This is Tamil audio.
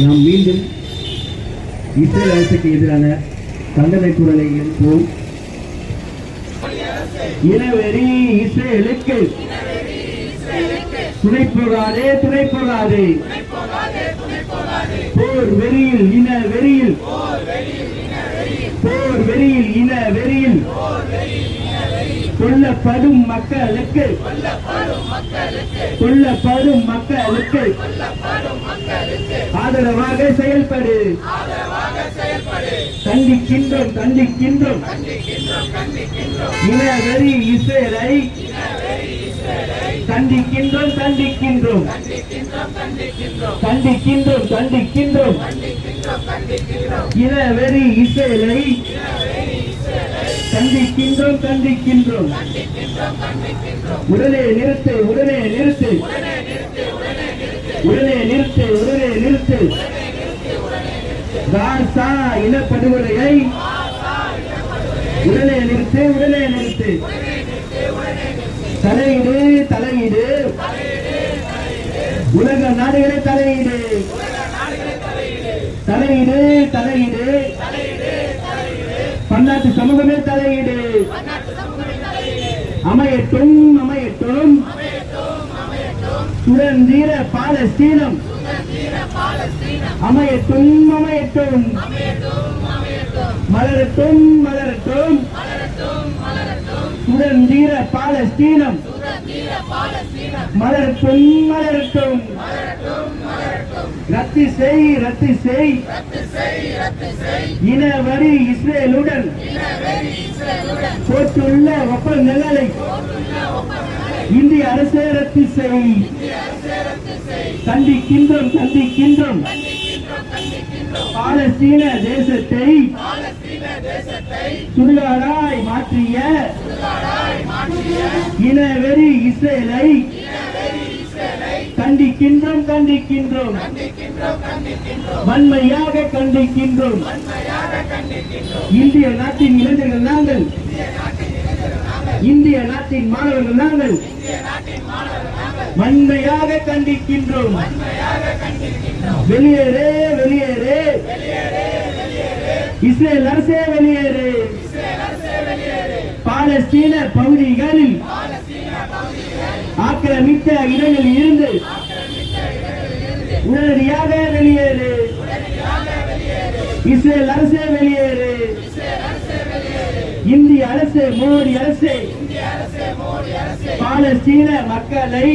நாம் மீண்டும் இஸ்ரேல் அரசுக்கு எதிரான கண்டன குரலை எழுப்போம். இனவெறி இஸ்ரேலுக்கு துணை போகாதே, துணை போகாதே. போர் வெறியில் இன வெறியில், போர் வெறியில் இன வெறியில் கொல்லப்படும் மக்களுக்கு, கொல்லப்படும் மக்களுக்கு ஆதரவாக செயல்படு. கண்டிக்கின்றோம், கண்டிக்கின்றோம் இனவெறி இஸ்ரேலை, கண்டிக்கின்றோம், கண்டிக்கின்றோம், கண்டிக்கின்றோம், கண்டிக்கின்றோம் இனவெறி இஸ்ரேலை, கண்டிக்கின்றோம், கண்டிக்கின்றோம். உடனே நிறுத்து, உடனே நிறுத்து, உடனே நிறுத்து, உடனே நிறுத்து. காசா இனப்படுகொலையை உடனே நிறுத்து, உடனே நிறுத்து. தலையீடு, தலையீடு, உலக நாடுகளை தலையீடு, தலையீடு, தலையீடு, பன்னாட்டு சமூகமே தலையீடு. அமையட்டும், அமையட்டும் சுதந்திர பாலஸ்தீனம், அமையட்டும், அமையட்டும், மலரட்டும், மலரட்டும் சுதந்திர பாலஸ்தீனம், மலரட்டும், மலரட்டும். ரத்து செய், ரத்து செய் இனவெறி இஸ்ரேலுடன் போட்டுள்ள ஒப்பந்தங்களை இந்திய அரசே ரத்து செய். கண்டிக்கின்றோம், கண்டிக்கின்றோம் பாலஸ்தீன தேசத்தை சுடுகாடாய் மாற்றிய இனவெறி இஸ்ரேலை கண்டிக்கின்றோம், கண்டிக்கின்றோம், வன்மையாக கண்டிக்கின்றோம். இந்திய நாட்டின் இளைஞர்கள் நாங்கள், இந்திய நாட்டின் மாணவர்கள் நாங்கள் வன்மையாக கண்டிக்கின்றோம். வெளியேறு, வெளியேறு இஸ்ரேல் அரசே, வெளியேறு. பாலஸ்தீன பகுதிகளில் ஆக்கிரமித்த இடங்களில் இருந்து உடனடியாக வெளியேறு. இஸ்ரேல் அரசே, வெளியேறு. இந்திய அரசு, மோடி அரசு பாலஸ்தீன மக்களை